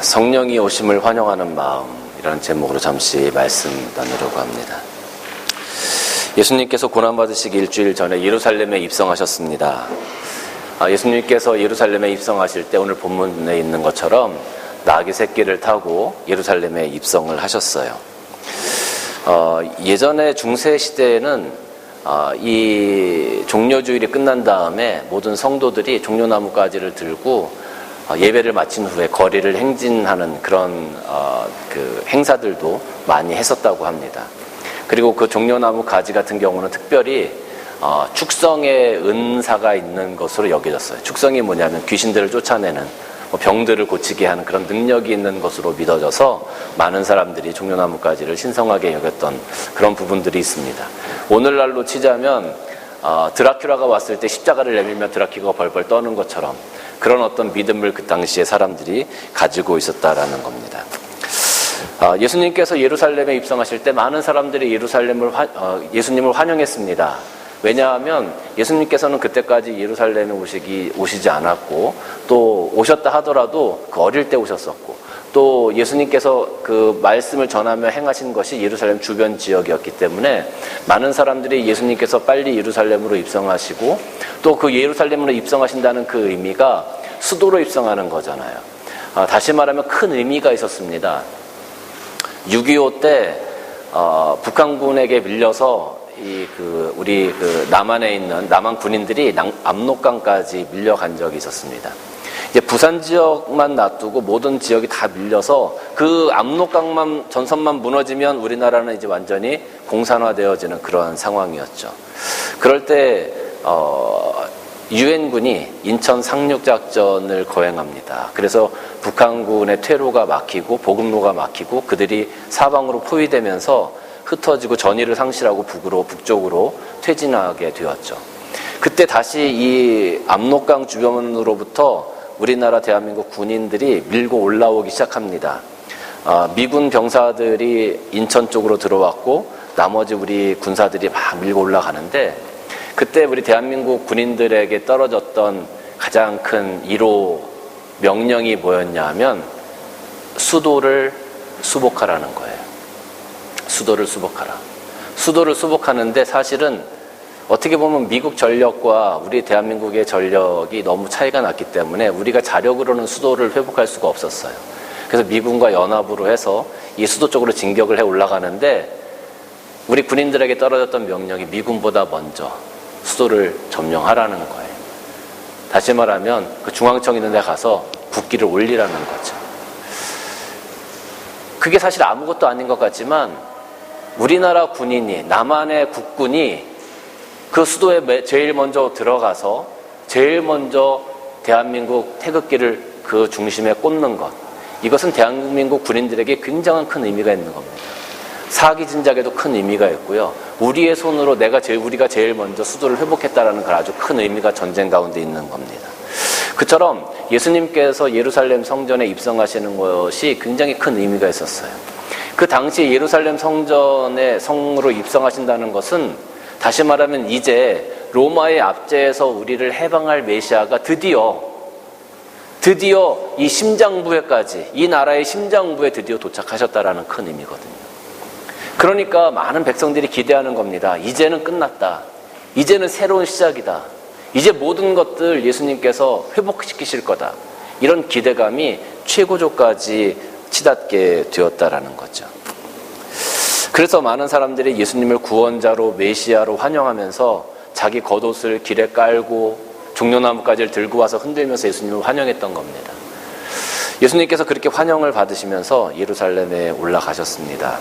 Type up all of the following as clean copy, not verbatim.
성령이 오심을 환영하는 마음이라는 제목으로 잠시 말씀 나누려고 합니다. 예수님께서 고난받으시기 일주일 전에 예루살렘에 입성하셨습니다. 예수님께서 예루살렘에 입성하실 때 오늘 본문에 있는 것처럼 나귀 새끼를 타고 예루살렘에 입성을 하셨어요. 예전에 중세 시대에는 이 종려주일이 끝난 다음에 모든 성도들이 종려나무 가지를 들고 예배를 마친 후에 거리를 행진하는 그런 그 행사들도 많이 했었다고 합니다. 그리고 그 종려나무 가지 같은 경우는 특별히 축성의 은사가 있는 것으로 여겨졌어요. 축성이 뭐냐면 귀신들을 쫓아내는, 병들을 고치게 하는 그런 능력이 있는 것으로 믿어져서 많은 사람들이 종려나무 가지를 신성하게 여겼던 그런 부분들이 있습니다. 오늘날로 치자면 드라큘라가 왔을 때 십자가를 내밀며 드라큘라가 벌벌 떠는 것처럼 그런 어떤 믿음을 그 당시에 사람들이 가지고 있었다라는 겁니다. 예수님께서 예루살렘에 입성하실 때 많은 사람들이 예수님을 환영했습니다. 왜냐하면 예수님께서는 그때까지 예루살렘에 오시지 않았고, 또 오셨다 하더라도 그 어릴 때 오셨었고, 또 예수님께서 그 말씀을 전하며 행하신 것이 예루살렘 주변 지역이었기 때문에 많은 사람들이 예수님께서 빨리 예루살렘으로 입성하시고, 또 그 예루살렘으로 입성하신다는 그 의미가 수도로 입성하는 거잖아요. 다시 말하면 큰 의미가 있었습니다. 6.25 때 북한군에게 밀려서 우리 남한에 있는 남한 군인들이 압록강까지 밀려간 적이 있었습니다. 이제 부산 지역만 놔두고 모든 지역이 다 밀려서 그 압록강만 전선만 무너지면 우리나라는 이제 완전히 공산화되어지는 그런 상황이었죠. 그럴 때 유엔군이 인천 상륙작전을 거행합니다. 그래서 북한군의 퇴로가 막히고 보급로가 막히고 그들이 사방으로 포위되면서 흩어지고 전의를 상실하고 북쪽으로 퇴진하게 되었죠. 그때 다시 이 압록강 주변으로부터 우리나라 대한민국 군인들이 밀고 올라오기 시작합니다. 미군 병사들이 인천 쪽으로 들어왔고 나머지 우리 군사들이 막 밀고 올라가는데, 그때 우리 대한민국 군인들에게 떨어졌던 가장 큰 1호 명령이 뭐였냐 하면 수도를 수복하라는 거예요. 수도를 수복하라. 수도를 수복하는데 사실은 어떻게 보면 미국 전력과 우리 대한민국의 전력이 너무 차이가 났기 때문에 우리가 자력으로는 수도를 회복할 수가 없었어요. 그래서 미군과 연합으로 해서 이 수도 쪽으로 진격을 해 올라가는데, 우리 군인들에게 떨어졌던 명령이 미군보다 먼저 수도를 점령하라는 거예요. 다시 말하면 그 중앙청 있는 데 가서 국기를 올리라는 거죠. 그게 사실 아무것도 아닌 것 같지만 우리나라 군인이, 남한의 국군이 그 수도에 제일 먼저 들어가서 제일 먼저 대한민국 태극기를 그 중심에 꽂는 것, 이것은 대한민국 군인들에게 굉장한 큰 의미가 있는 겁니다. 사기 진작에도 큰 의미가 있고요. 우리의 손으로 우리가 제일 먼저 수도를 회복했다라는 걸 아주 큰 의미가 전쟁 가운데 있는 겁니다. 그처럼 예수님께서 예루살렘 성전에 입성하시는 것이 굉장히 큰 의미가 있었어요. 그 당시 예루살렘 성으로 입성하신다는 것은 다시 말하면 이제 로마의 압제에서 우리를 해방할 메시아가 드디어 이 심장부에까지, 이 나라의 심장부에 드디어 도착하셨다라는 큰 의미거든요. 그러니까 많은 백성들이 기대하는 겁니다. 이제는 끝났다. 이제는 새로운 시작이다. 이제 모든 것들 예수님께서 회복시키실 거다. 이런 기대감이 최고조까지 치닫게 되었다라는 거죠. 그래서 많은 사람들이 예수님을 구원자로, 메시아로 환영하면서 자기 겉옷을 길에 깔고 종려나무까지를 들고 와서 흔들면서 예수님을 환영했던 겁니다. 예수님께서 그렇게 환영을 받으시면서 예루살렘에 올라가셨습니다.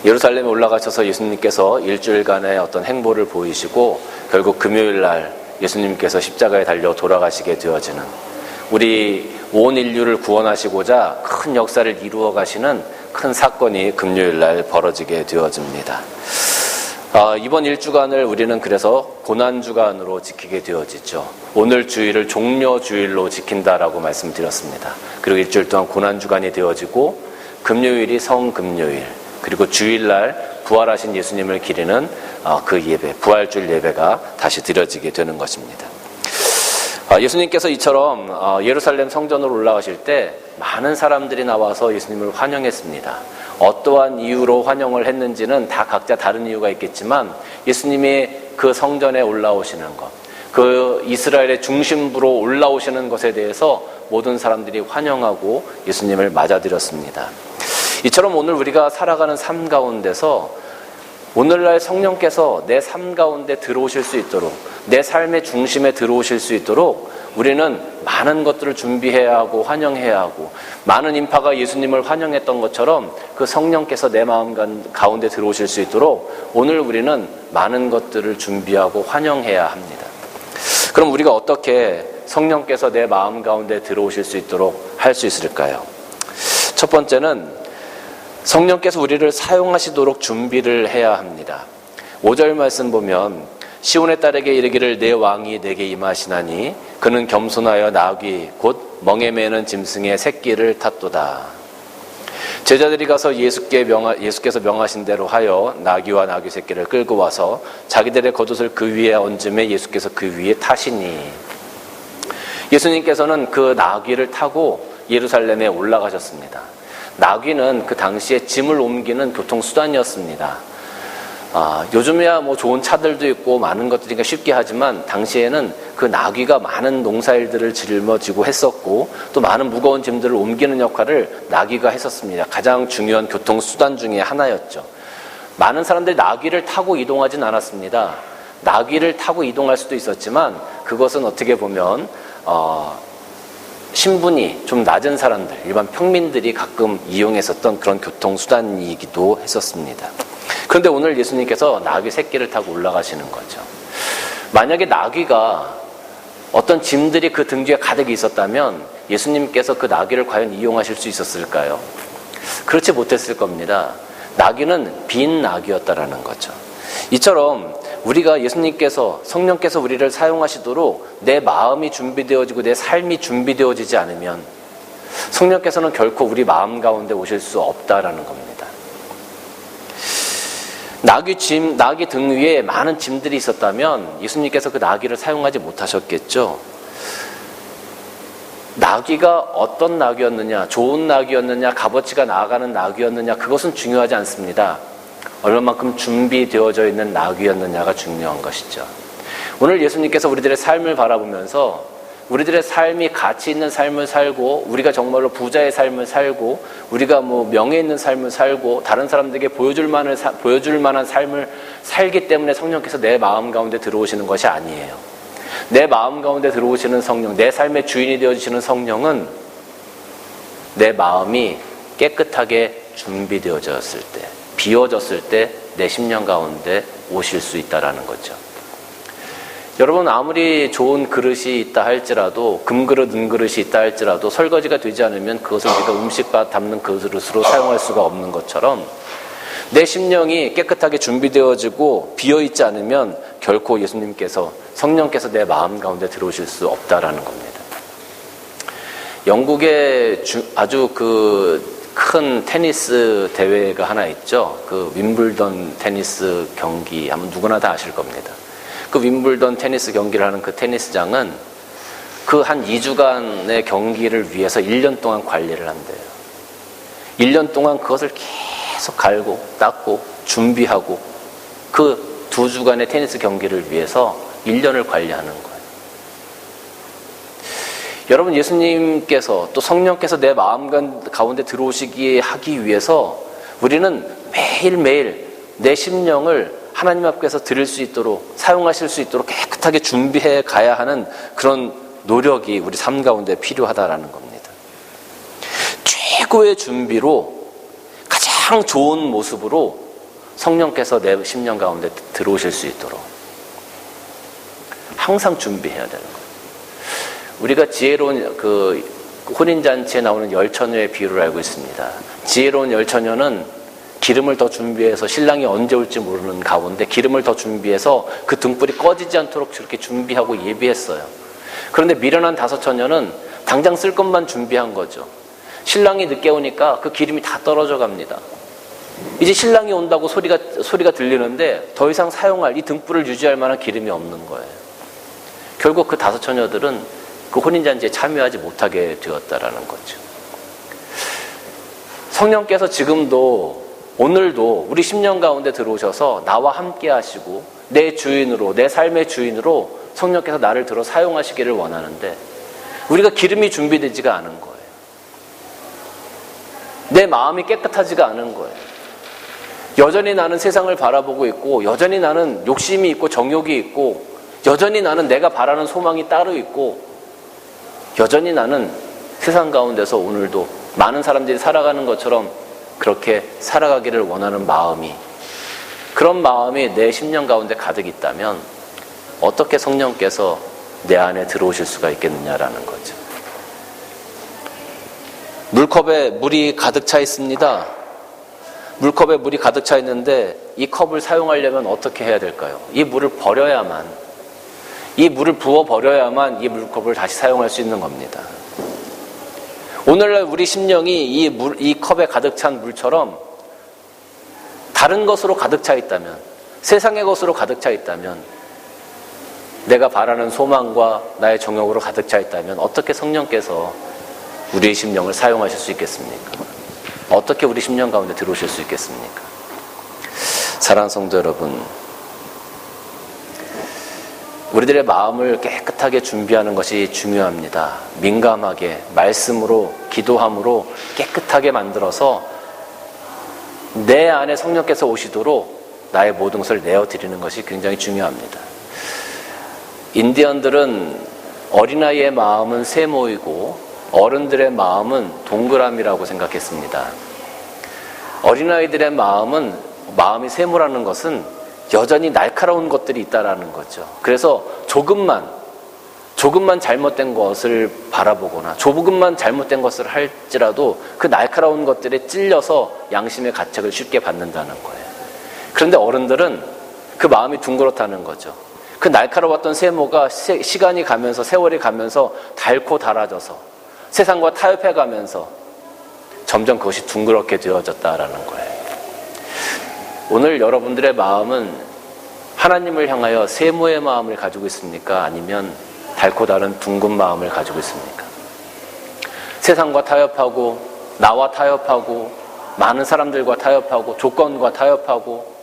예루살렘에 올라가셔서 예수님께서 일주일간의 어떤 행보를 보이시고 결국 금요일 날 예수님께서 십자가에 달려 돌아가시게 되어지는, 우리 온 인류를 구원하시고자 큰 역사를 이루어 가시는 큰 사건이 금요일 날 벌어지게 되어집니다. 이번 일주간을 우리는 그래서 고난주간으로 지키게 되어지죠. 오늘 주일을 종려주일로 지킨다라고 말씀드렸습니다. 그리고 일주일 동안 고난주간이 되어지고 금요일이 성금요일, 그리고 주일날 부활하신 예수님을 기리는 그 예배, 부활주일 예배가 다시 드려지게 되는 것입니다. 예수님께서 이처럼 예루살렘 성전으로 올라가실 때 많은 사람들이 나와서 예수님을 환영했습니다. 어떠한 이유로 환영을 했는지는 다 각자 다른 이유가 있겠지만 예수님이 그 성전에 올라오시는 것, 그 이스라엘의 중심부로 올라오시는 것에 대해서 모든 사람들이 환영하고 예수님을 맞아들였습니다. 이처럼 오늘 우리가 살아가는 삶 가운데서 오늘날 성령께서 내 삶 가운데 들어오실 수 있도록, 내 삶의 중심에 들어오실 수 있도록 우리는 많은 것들을 준비해야 하고 환영해야 하고, 많은 인파가 예수님을 환영했던 것처럼 그 성령께서 내 마음 가운데 들어오실 수 있도록 오늘 우리는 많은 것들을 준비하고 환영해야 합니다. 그럼 우리가 어떻게 성령께서 내 마음 가운데 들어오실 수 있도록 할 수 있을까요? 첫 번째는 성령께서 우리를 사용하시도록 준비를 해야 합니다. 5절 말씀 보면 시온의 딸에게 이르기를 내 왕이 내게 임하시나니 그는 겸손하여 나귀 곧 멍에 매는 짐승의 새끼를 탔도다. 제자들이 가서 예수께서 명하신 대로 하여 나귀와 나귀 새끼를 끌고 와서 자기들의 겉옷을 그 위에 얹음에 예수께서 그 위에 타시니, 예수님께서는 그 나귀를 타고 예루살렘에 올라가셨습니다. 나귀는 그 당시에 짐을 옮기는 교통수단이었습니다. 요즘에야 뭐 좋은 차들도 있고 많은 것들이 쉽게 하지만 당시에는 그 나귀가 많은 농사일들을 짊어지고 했었고 또 많은 무거운 짐들을 옮기는 역할을 나귀가 했었습니다. 가장 중요한 교통수단 중에 하나였죠. 많은 사람들이 나귀를 타고 이동하진 않았습니다. 나귀를 타고 이동할 수도 있었지만 그것은 어떻게 보면 신분이 좀 낮은 사람들, 일반 평민들이 가끔 이용했었던 그런 교통수단이기도 했었습니다. 그런데 오늘 예수님께서 나귀 새끼를 타고 올라가시는 거죠. 만약에 나귀가 어떤 짐들이 그 등 뒤에 가득 있었다면 예수님께서 그 나귀를 과연 이용하실 수 있었을까요? 그렇지 못했을 겁니다. 나귀는 빈 나귀였다라는 거죠. 이처럼 우리가 예수님께서, 성령께서 우리를 사용하시도록 내 마음이 준비되어지고 내 삶이 준비되어지지 않으면 성령께서는 결코 우리 마음 가운데 오실 수 없다라는 겁니다. 나귀 등 위에 많은 짐들이 있었다면 예수님께서 그 나귀를 사용하지 못하셨겠죠. 나귀가 어떤 나귀였느냐, 좋은 나귀였느냐, 값어치가 나아가는 나귀였느냐, 그것은 중요하지 않습니다. 얼마만큼 준비되어져 있는 나귀였느냐가 중요한 것이죠. 오늘 예수님께서 우리들의 삶을 바라보면서 우리들의 삶이 가치 있는 삶을 살고, 우리가 정말로 부자의 삶을 살고, 우리가 명예 있는 삶을 살고, 다른 사람들에게 보여줄 만한 삶을 살기 때문에 성령께서 내 마음 가운데 들어오시는 것이 아니에요. 내 마음 가운데 들어오시는 성령, 내 삶의 주인이 되어주시는 성령은 내 마음이 깨끗하게 준비되어졌을 때, 비워졌을 때 내 심령 가운데 오실 수 있다라는 거죠. 여러분, 아무리 좋은 그릇이 있다 할지라도, 금그릇, 은그릇이 있다 할지라도 설거지가 되지 않으면 그것을 우리가 음식 담는 그릇으로 사용할 수가 없는 것처럼 내 심령이 깨끗하게 준비되어지고 비어있지 않으면 결코 예수님께서, 성령께서 내 마음 가운데 들어오실 수 없다라는 겁니다. 영국에 아주 큰 테니스 대회가 하나 있죠. 그 윈블던 테니스 경기 하면 누구나 다 아실 겁니다. 그 윈블던 테니스 경기를 하는 그 테니스장은 그 한 2주간의 경기를 위해서 1년 동안 관리를 한대요. 1년 동안 그것을 계속 갈고 닦고 준비하고 그 2주간의 테니스 경기를 위해서 1년을 관리하는 거예요. 여러분, 예수님께서 또 성령께서 내 마음 가운데 들어오시기 하기 위해서 우리는 매일매일 내 심령을 하나님 앞에서 드릴 수 있도록, 사용하실 수 있도록 깨끗하게 준비해 가야 하는 그런 노력이 우리 삶 가운데 필요하다라는 겁니다. 최고의 준비로, 가장 좋은 모습으로 성령께서 내 심령 가운데 들어오실 수 있도록 항상 준비해야 되는 거예요. 우리가 지혜로운 혼인잔치에 나오는 열처녀의 비유를 알고 있습니다. 지혜로운 열처녀는 기름을 더 준비해서 신랑이 언제 올지 모르는 가운데 기름을 더 준비해서 그 등불이 꺼지지 않도록 저렇게 준비하고 예비했어요. 그런데 미련한 다섯 처녀는 당장 쓸 것만 준비한 거죠. 신랑이 늦게 오니까 그 기름이 다 떨어져 갑니다. 이제 신랑이 온다고 소리가 들리는데 더 이상 사용할, 이 등불을 유지할 만한 기름이 없는 거예요. 결국 그 다섯 처녀들은 그 혼인잔치에 참여하지 못하게 되었다라는 거죠. 성령께서 지금도 오늘도 우리 심령 가운데 들어오셔서 나와 함께 하시고 내 주인으로, 내 삶의 주인으로 성령께서 나를 들어 사용하시기를 원하는데 우리가 기름이 준비되지가 않은 거예요. 내 마음이 깨끗하지가 않은 거예요. 여전히 나는 세상을 바라보고 있고 여전히 나는 욕심이 있고 정욕이 있고 여전히 나는 내가 바라는 소망이 따로 있고 여전히 나는 세상 가운데서 오늘도 많은 사람들이 살아가는 것처럼 그렇게 살아가기를 원하는 마음이, 그런 마음이 내 심령 가운데 가득 있다면 어떻게 성령께서 내 안에 들어오실 수가 있겠느냐라는 거죠. 물컵에 물이 가득 차 있습니다. 물컵에 물이 가득 차 있는데 이 컵을 사용하려면 어떻게 해야 될까요? 이 물을 버려야만, 이 물을 부어 버려야만 이 물컵을 다시 사용할 수 있는 겁니다. 오늘날 우리 심령이 이 컵에 가득 찬 물처럼 다른 것으로 가득 차 있다면, 세상의 것으로 가득 차 있다면, 내가 바라는 소망과 나의 정욕으로 가득 차 있다면 어떻게 성령께서 우리의 심령을 사용하실 수 있겠습니까? 어떻게 우리 심령 가운데 들어오실 수 있겠습니까? 사랑하는 성도 여러분, 우리들의 마음을 깨끗하게 준비하는 것이 중요합니다. 민감하게 말씀으로, 기도함으로 깨끗하게 만들어서 내 안에 성령께서 오시도록 나의 모든 것을 내어드리는 것이 굉장히 중요합니다. 인디언들은 어린아이의 마음은 세모이고 어른들의 마음은 동그라미라고 생각했습니다. 어린아이들의 마음이 세모라는 것은 여전히 날카로운 것들이 있다라는 거죠. 그래서 조금만 잘못된 것을 바라보거나 조금만 잘못된 것을 할지라도 그 날카로운 것들에 찔려서 양심의 가책을 쉽게 받는다는 거예요. 그런데 어른들은 그 마음이 둥그렇다는 거죠. 그 날카로웠던 세모가 시간이 가면서, 세월이 가면서 닳고 닳아져서 세상과 타협해가면서 점점 그것이 둥그렇게 되어졌다라는 거예요. 오늘 여러분들의 마음은 하나님을 향하여 세모의 마음을 가지고 있습니까? 아니면 닳고 닳은 둥근 마음을 가지고 있습니까? 세상과 타협하고, 나와 타협하고, 많은 사람들과 타협하고, 조건과 타협하고,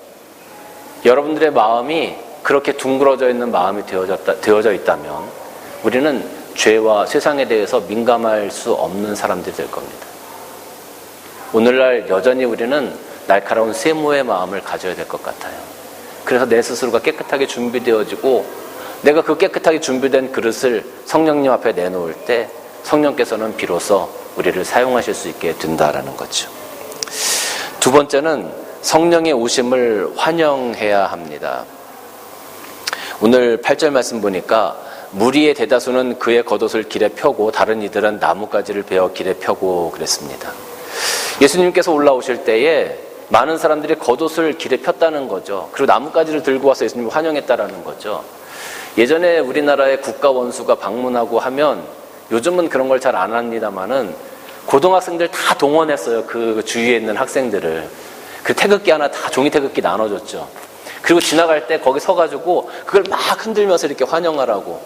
여러분들의 마음이 그렇게 둥그러져 있는 마음이 되어져 있다면 우리는 죄와 세상에 대해서 민감할 수 없는 사람들이 될 겁니다. 오늘날 여전히 우리는 날카로운 세모의 마음을 가져야 될 것 같아요. 그래서 내 스스로가 깨끗하게 준비되어지고 내가 그 깨끗하게 준비된 그릇을 성령님 앞에 내놓을 때 성령께서는 비로소 우리를 사용하실 수 있게 된다라는 거죠. 두 번째는 성령의 오심을 환영해야 합니다. 오늘 8절 말씀 보니까 무리의 대다수는 그의 겉옷을 길에 펴고 다른 이들은 나뭇가지를 베어 길에 펴고 그랬습니다. 예수님께서 올라오실 때에 많은 사람들이 겉옷을 길에 폈다는 거죠. 그리고 나뭇가지를 들고 와서 예수님을 환영했다라는 거죠. 예전에 우리나라의 국가 원수가 방문하고 하면, 요즘은 그런 걸 잘 안 합니다만은 고등학생들 다 동원했어요. 그 주위에 있는 학생들을. 그 태극기 하나 다 종이 태극기 나눠줬죠. 그리고 지나갈 때 거기 서가지고 그걸 막 흔들면서 이렇게 환영하라고.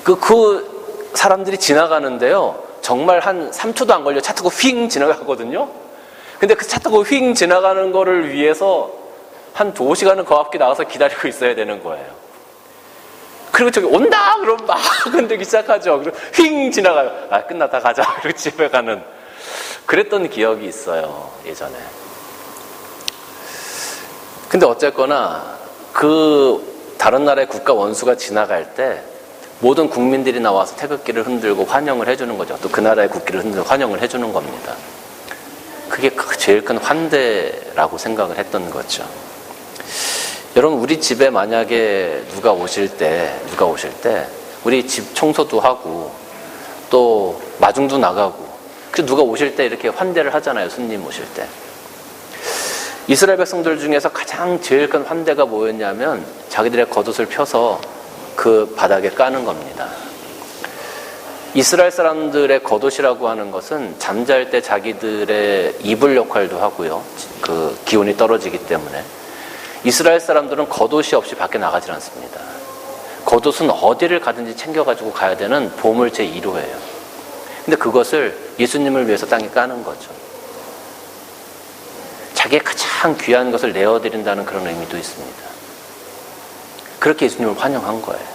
그 사람들이 지나가는데요, 정말 한 3초도 안 걸려 차 타고 휙 지나가거든요. 근데 그 차 타고 휙 지나가는 거를 위해서 한 2시간은 그 앞에 나가서 기다리고 있어야 되는 거예요. 그리고 저기 온다! 그러면 막 흔들기 시작하죠. 그리고 휙 지나가요. 아, 끝났다 가자. 그리고 집에 가는. 그랬던 기억이 있어요, 예전에. 근데 어쨌거나 그 다른 나라의 국가 원수가 지나갈 때 모든 국민들이 나와서 태극기를 흔들고 환영을 해주는 거죠. 또 그 나라의 국기를 흔들고 환영을 해주는 겁니다. 그게 제일 큰 환대라고 생각을 했던 거죠. 여러분, 우리 집에 만약에 누가 오실 때 우리 집 청소도 하고 또 마중도 나가고, 그 누가 오실 때 이렇게 환대를 하잖아요. 손님 오실 때. 이스라엘 백성들 중에서 가장 제일 큰 환대가 뭐였냐면 자기들의 겉옷을 펴서 그 바닥에 까는 겁니다. 이스라엘 사람들의 겉옷이라고 하는 것은 잠잘 때 자기들의 이불 역할도 하고요. 그 기온이 떨어지기 때문에 이스라엘 사람들은 겉옷이 없이 밖에 나가질 않습니다. 겉옷은 어디를 가든지 챙겨가지고 가야 되는 보물 제1호예요. 근데 그것을 예수님을 위해서 땅에 까는 거죠. 자기의 가장 귀한 것을 내어드린다는 그런 의미도 있습니다. 그렇게 예수님을 환영한 거예요.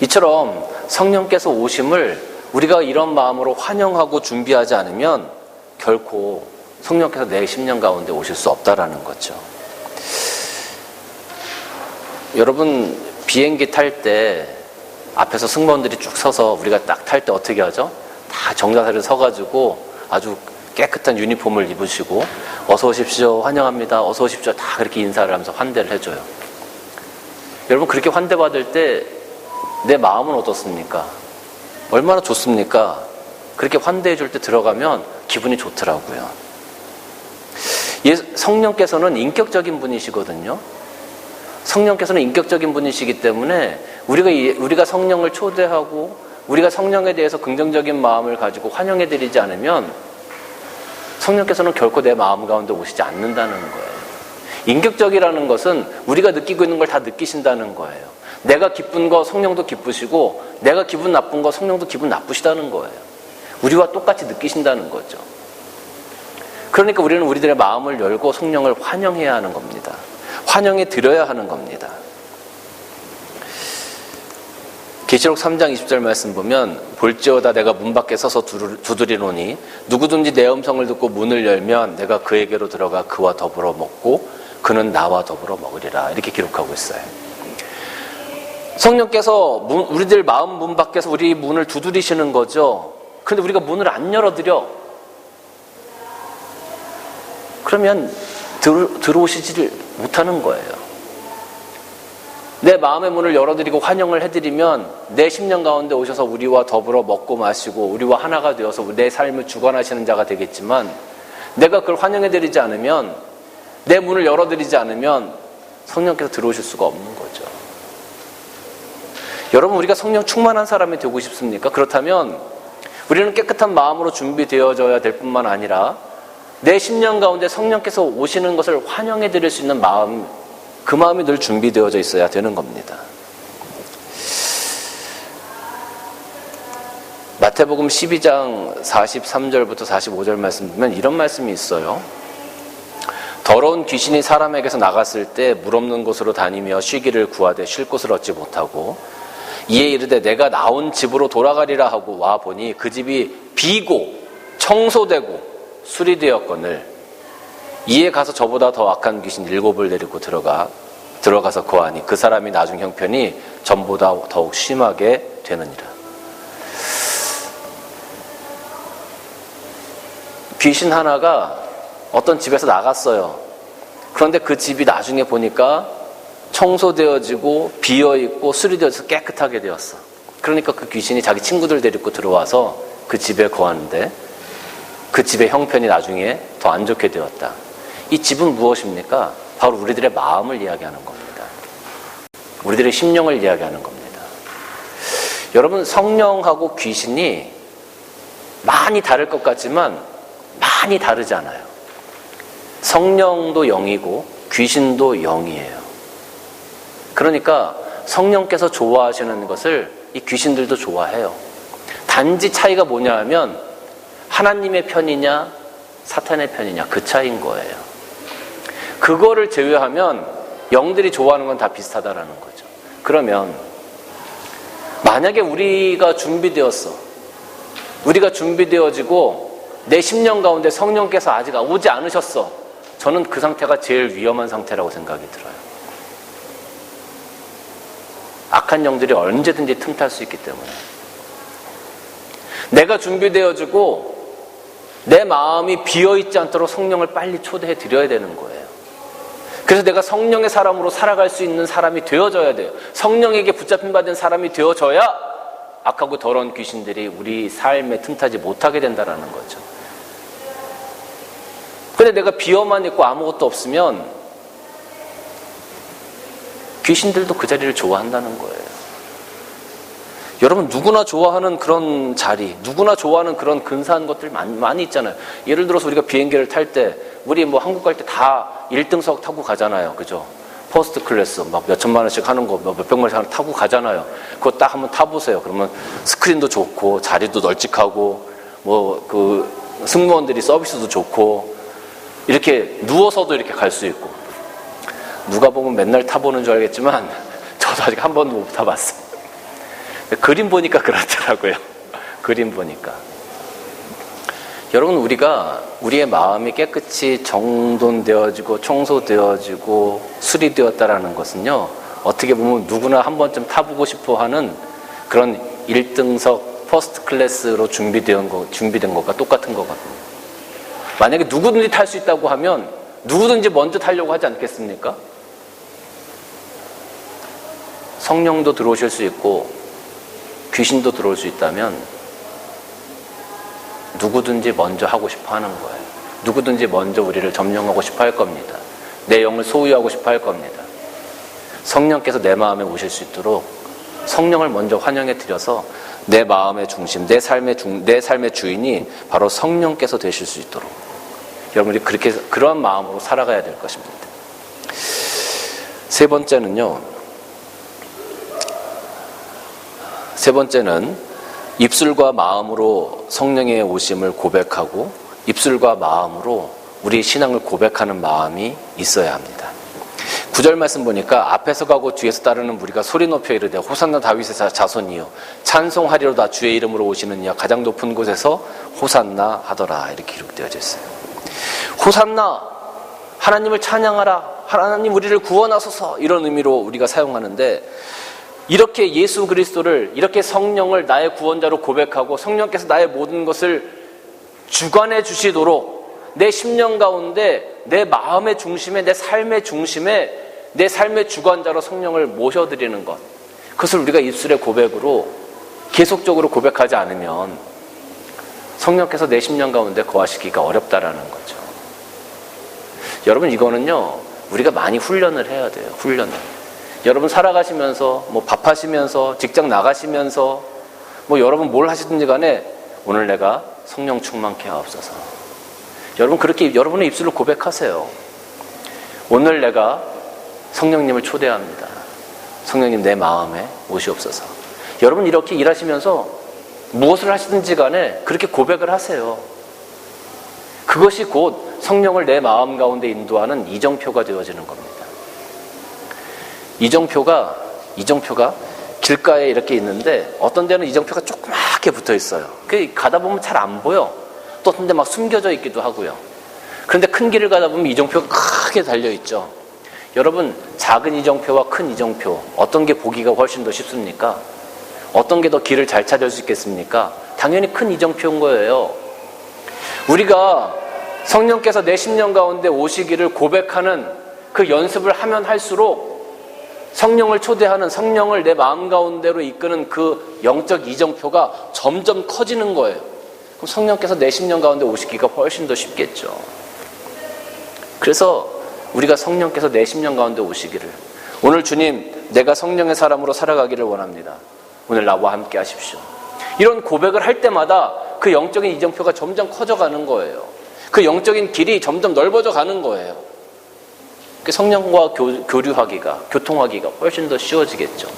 이처럼 성령께서 오심을 우리가 이런 마음으로 환영하고 준비하지 않으면 결코 성령께서 내 심령 가운데 오실 수 없다라는 거죠. 여러분, 비행기 탈 때 앞에서 승무원들이 쭉 서서 우리가 딱 탈 때 어떻게 하죠? 다 정자세를 서가지고 아주 깨끗한 유니폼을 입으시고 어서 오십시오, 환영합니다, 어서 오십시오, 다 그렇게 인사를 하면서 환대를 해줘요. 여러분, 그렇게 환대받을 때 내 마음은 어떻습니까? 얼마나 좋습니까? 그렇게 환대해 줄 때 들어가면 기분이 좋더라고요. 성령께서는 인격적인 분이시거든요. 성령께서는 인격적인 분이시기 때문에 우리가 성령을 초대하고 우리가 성령에 대해서 긍정적인 마음을 가지고 환영해 드리지 않으면 성령께서는 결코 내 마음 가운데 오시지 않는다는 거예요. 인격적이라는 것은 우리가 느끼고 있는 걸 다 느끼신다는 거예요. 내가 기쁜 거 성령도 기쁘시고 내가 기분 나쁜 거 성령도 기분 나쁘시다는 거예요. 우리와 똑같이 느끼신다는 거죠. 그러니까 우리는 우리들의 마음을 열고 성령을 환영해야 하는 겁니다. 환영해 드려야 하는 겁니다. 계시록 3장 20절 말씀 보면 볼지어다 내가 문 밖에 서서 두드리노니 누구든지 내 음성을 듣고 문을 열면 내가 그에게로 들어가 그와 더불어 먹고 그는 나와 더불어 먹으리라, 이렇게 기록하고 있어요. 성령께서 우리들 마음 문 밖에서 우리 문을 두드리시는 거죠. 그런데 우리가 문을 안 열어드려. 그러면 들어오시지를 못하는 거예요. 내 마음의 문을 열어드리고 환영을 해드리면 내 심령 가운데 오셔서 우리와 더불어 먹고 마시고 우리와 하나가 되어서 내 삶을 주관하시는 자가 되겠지만, 내가 그걸 환영해드리지 않으면, 내 문을 열어드리지 않으면 성령께서 들어오실 수가 없는 거죠. 여러분, 우리가 성령 충만한 사람이 되고 싶습니까? 그렇다면 우리는 깨끗한 마음으로 준비되어져야 될 뿐만 아니라 내 심령 가운데 성령께서 오시는 것을 환영해 드릴 수 있는 마음, 그 마음이 늘 준비되어져 있어야 되는 겁니다. 마태복음 12장 43절부터 45절 말씀 보면 이런 말씀이 있어요. 더러운 귀신이 사람에게서 나갔을 때 물 없는 곳으로 다니며 쉬기를 구하되 쉴 곳을 얻지 못하고 이에 이르되 내가 나온 집으로 돌아가리라 하고 와 보니 그 집이 비고 청소되고 수리되었거늘 이에 가서 저보다 더 악한 귀신 7을 데리고 들어가서 거하니 그 사람이 나중 형편이 전보다 더욱 심하게 되느니라. 귀신 하나가 어떤 집에서 나갔어요. 그런데 그 집이 나중에 보니까 청소되어지고 비어있고 수리되어서 깨끗하게 되었어. 그러니까 그 귀신이 자기 친구들 데리고 들어와서 그 집에 거하는데 그 집의 형편이 나중에 더 안 좋게 되었다. 이 집은 무엇입니까? 바로 우리들의 마음을 이야기하는 겁니다. 우리들의 심령을 이야기하는 겁니다. 여러분, 성령하고 귀신이 많이 다를 것 같지만 많이 다르지 않아요. 성령도 영이고 귀신도 영이에요. 그러니까 성령께서 좋아하시는 것을 이 귀신들도 좋아해요. 단지 차이가 뭐냐 하면 하나님의 편이냐 사탄의 편이냐, 그 차이인 거예요. 그거를 제외하면 영들이 좋아하는 건 다 비슷하다라는 거죠. 그러면 만약에 우리가 준비되어지고 내 심령 가운데 성령께서 아직 오지 않으셨어, 저는 그 상태가 제일 위험한 상태라고 생각이 들어요. 악한 영들이 언제든지 틈탈 수 있기 때문에. 내가 준비되어지고 내 마음이 비어있지 않도록 성령을 빨리 초대해 드려야 되는 거예요. 그래서 내가 성령의 사람으로 살아갈 수 있는 사람이 되어져야 돼요. 성령에게 붙잡힌 받은 사람이 되어져야 악하고 더러운 귀신들이 우리 삶에 틈타지 못하게 된다는 거죠. 근데 내가 비어만 있고 아무것도 없으면 귀신들도 그 자리를 좋아한다는 거예요. 여러분, 누구나 좋아하는 그런 자리, 누구나 좋아하는 그런 근사한 것들 많이 있잖아요. 예를 들어서 우리가 비행기를 탈 때, 우리 한국 갈 때 다 1등석 타고 가잖아요. 그죠? 퍼스트 클래스 막 몇 천만 원씩 하는 거 몇 백만 원씩 타고 가잖아요. 그거 딱 한번 타보세요. 그러면 스크린도 좋고 자리도 널찍하고 뭐 그 승무원들이 서비스도 좋고 이렇게 누워서도 이렇게 갈 수 있고, 누가 보면 맨날 타보는 줄 알겠지만 저도 아직 한 번도 못 타봤어요. 그림 보니까 그렇더라고요. 그림 보니까. 여러분, 우리가 우리의 마음이 깨끗이 정돈되어지고 청소되어지고 수리되었다라는 것은요, 어떻게 보면 누구나 한 번쯤 타보고 싶어 하는 그런 1등석 퍼스트 클래스로 준비된 것과 똑같은 거거든요. 만약에 누구든지 탈 수 있다고 하면 누구든지 먼저 타려고 하지 않겠습니까? 성령도 들어오실 수 있고 귀신도 들어올 수 있다면 누구든지 먼저 하고 싶어 하는 거예요. 누구든지 먼저 우리를 점령하고 싶어 할 겁니다. 내 영을 소유하고 싶어 할 겁니다. 성령께서 내 마음에 오실 수 있도록 성령을 먼저 환영해 드려서 내 마음의 중심, 내 삶의 주인이 바로 성령께서 되실 수 있도록 여러분이 그러한 마음으로 살아가야 될 것입니다. 세 번째는 입술과 마음으로 성령의 오심을 고백하고 입술과 마음으로 우리 신앙을 고백하는 마음이 있어야 합니다. 9절 말씀 보니까 앞에서 가고 뒤에서 따르는 무리가 소리 높여 이르되 호산나 다윗의 자손이요 찬송하리로다 주의 이름으로 오시는 이야 가장 높은 곳에서 호산나 하더라, 이렇게 기록되어져 있어요. 호산나, 하나님을 찬양하라, 하나님 우리를 구원하소서, 이런 의미로 우리가 사용하는데, 이렇게 예수 그리스도를, 이렇게 성령을 나의 구원자로 고백하고 성령께서 나의 모든 것을 주관해 주시도록 내 심령 가운데 내 마음의 중심에, 내 삶의 중심에, 내 삶의 주관자로 성령을 모셔드리는 것, 그것을 우리가 입술의 고백으로 계속적으로 고백하지 않으면 성령께서 내 심령 가운데 거하시기가 어렵다라는 거죠. 여러분, 이거는요 우리가 많이 훈련을 해야 돼요. 훈련을. 여러분 살아가시면서 뭐 밥하시면서 직장 나가시면서 뭐 여러분 뭘 하시든지 간에 오늘 내가 성령 충만케 하옵소서. 여러분 그렇게 여러분의 입술로 고백하세요. 오늘 내가 성령님을 초대합니다. 성령님 내 마음에 오시옵소서. 여러분 이렇게 일하시면서 무엇을 하시든지 간에 그렇게 고백을 하세요. 그것이 곧 성령을 내 마음 가운데 인도하는 이정표가 되어지는 겁니다. 이정표가 길가에 이렇게 있는데 어떤 데는 이정표가 조그맣게 붙어 있어요. 가다 보면 잘 안 보여. 또 어떤 데 막 숨겨져 있기도 하고요. 그런데 큰 길을 가다 보면 이정표가 크게 달려있죠. 여러분, 작은 이정표와 큰 이정표, 어떤 게 보기가 훨씬 더 쉽습니까? 어떤 게 더 길을 잘 찾을 수 있겠습니까? 당연히 큰 이정표인 거예요. 우리가 성령께서 내 심령 가운데 오시기를 고백하는 그 연습을 하면 할수록 성령을 초대하는, 성령을 내 마음 가운데로 이끄는 그 영적 이정표가 점점 커지는 거예요. 그럼 성령께서 내 심령 가운데 오시기가 훨씬 더 쉽겠죠. 그래서 우리가 성령께서 내 심령 가운데 오시기를, 오늘 주님 내가 성령의 사람으로 살아가기를 원합니다. 오늘 나와 함께 하십시오. 이런 고백을 할 때마다 그 영적인 이정표가 점점 커져가는 거예요. 그 영적인 길이 점점 넓어져 가는 거예요. 성령과 교통하기가 훨씬 더 쉬워지겠죠.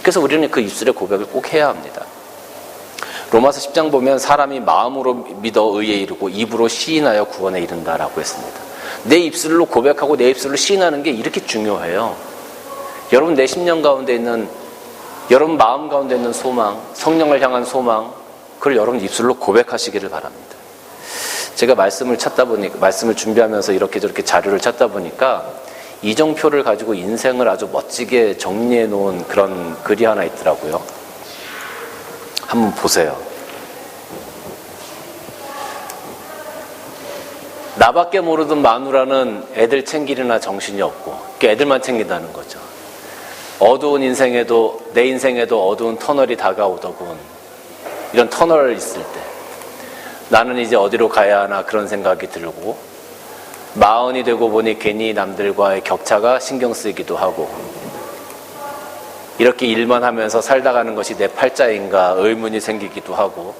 그래서 우리는 그 입술의 고백을 꼭 해야 합니다. 로마서 10장 보면 사람이 마음으로 믿어 의에 이르고 입으로 시인하여 구원에 이른다라고 했습니다. 내 입술로 고백하고 내 입술로 시인하는 게 이렇게 중요해요. 여러분 내 심령 가운데 있는, 여러분 마음 가운데 있는 소망, 성령을 향한 소망, 그걸 여러분 입술로 고백하시기를 바랍니다. 제가 말씀을 준비하면서 이렇게 저렇게 자료를 찾다 보니까 이정표를 가지고 인생을 아주 멋지게 정리해 놓은 그런 글이 하나 있더라고요. 한번 보세요. 나밖에 모르던 마누라는 애들 챙기려나 정신이 없고, 애들만 챙긴다는 거죠. 어두운 인생에도, 내 인생에도 어두운 터널이 다가오더군. 이런 터널 있을 때 나는 이제 어디로 가야 하나 그런 생각이 들고, 마흔이 되고 보니 괜히 남들과의 격차가 신경 쓰이기도 하고, 이렇게 일만 하면서 살다 가는 것이 내 팔자인가 의문이 생기기도 하고,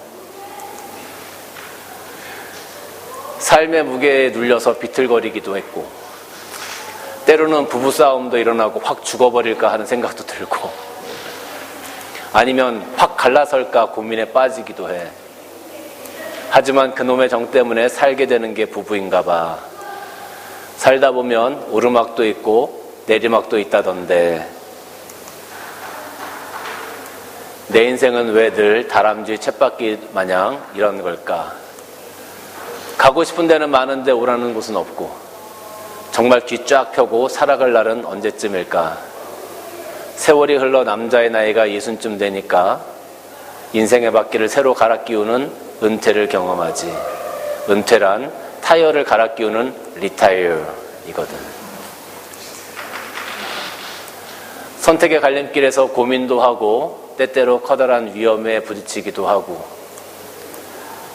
삶의 무게에 눌려서 비틀거리기도 했고, 때로는 부부싸움도 일어나고 확 죽어버릴까 하는 생각도 들고, 아니면 확 갈라설까 고민에 빠지기도 해. 하지만 그놈의 정 때문에 살게 되는 게 부부인가 봐. 살다 보면 오르막도 있고 내리막도 있다던데, 내 인생은 왜 늘 다람쥐 쳇바퀴 마냥 이런 걸까? 가고 싶은 데는 많은데 오라는 곳은 없고, 정말 귀 쫙 펴고 살아갈 날은 언제쯤일까? 세월이 흘러 남자의 나이가 60쯤 되니까 인생의 바퀴를 새로 갈아 끼우는 은퇴를 경험하지. 은퇴란 타이어를 갈아 끼우는 리타이어이거든. 선택의 갈림길에서 고민도 하고 때때로 커다란 위험에 부딪히기도 하고,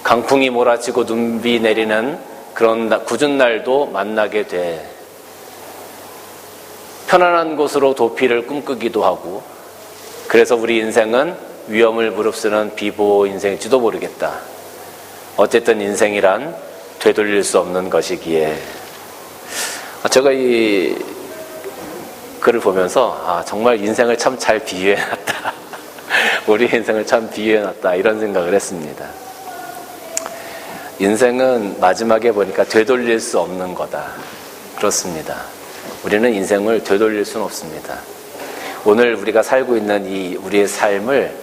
강풍이 몰아치고 눈비 내리는 그런 굳은 날도 만나게 돼. 편안한 곳으로 도피를 꿈꾸기도 하고, 그래서 우리 인생은 위험을 무릅쓰는 비보호 인생일지도 모르겠다. 어쨌든 인생이란 되돌릴 수 없는 것이기에. 제가 이 글을 보면서 정말 인생을 참 잘 비유해놨다. 우리 인생을 참 비유해놨다, 이런 생각을 했습니다. 인생은 마지막에 보니까 되돌릴 수 없는 거다. 그렇습니다. 우리는 인생을 되돌릴 수는 없습니다. 오늘 우리가 살고 있는 이 우리의 삶을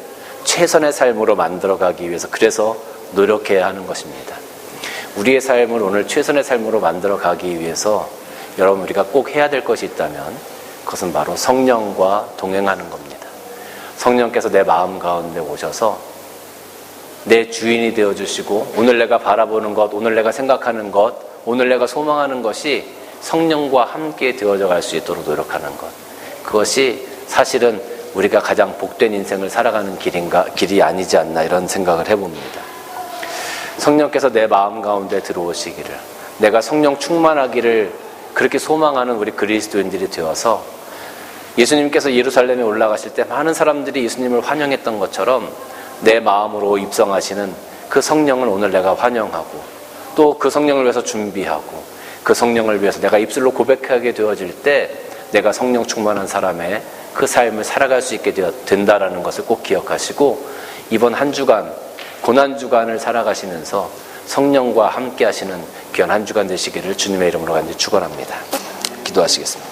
최선의 삶으로 만들어가기 위해서, 그래서 노력해야 하는 것입니다. 우리의 삶을 오늘 최선의 삶으로 만들어가기 위해서 여러분, 우리가 꼭 해야 될 것이 있다면 그것은 바로 성령과 동행하는 겁니다. 성령께서 내 마음 가운데 오셔서 내 주인이 되어주시고, 오늘 내가 바라보는 것, 오늘 내가 생각하는 것, 오늘 내가 소망하는 것이 성령과 함께 되어져 갈 수 있도록 노력하는 것, 그것이 사실은 우리가 가장 복된 인생을 살아가는 길이 아니지 않나, 이런 생각을 해봅니다. 성령께서 내 마음 가운데 들어오시기를, 내가 성령 충만하기를 그렇게 소망하는 우리 그리스도인들이 되어서, 예수님께서 예루살렘에 올라가실 때 많은 사람들이 예수님을 환영했던 것처럼 내 마음으로 입성하시는 그 성령을 오늘 내가 환영하고, 또 그 성령을 위해서 준비하고, 그 성령을 위해서 내가 입술로 고백하게 되어질 때 내가 성령 충만한 사람의 그 삶을 살아갈 수 있게 된다라는 것을 꼭 기억하시고, 이번 한 주간, 고난주간을 살아가시면서 성령과 함께 하시는 귀한 한 주간 되시기를 주님의 이름으로 간절히 축원합니다. 기도하시겠습니다.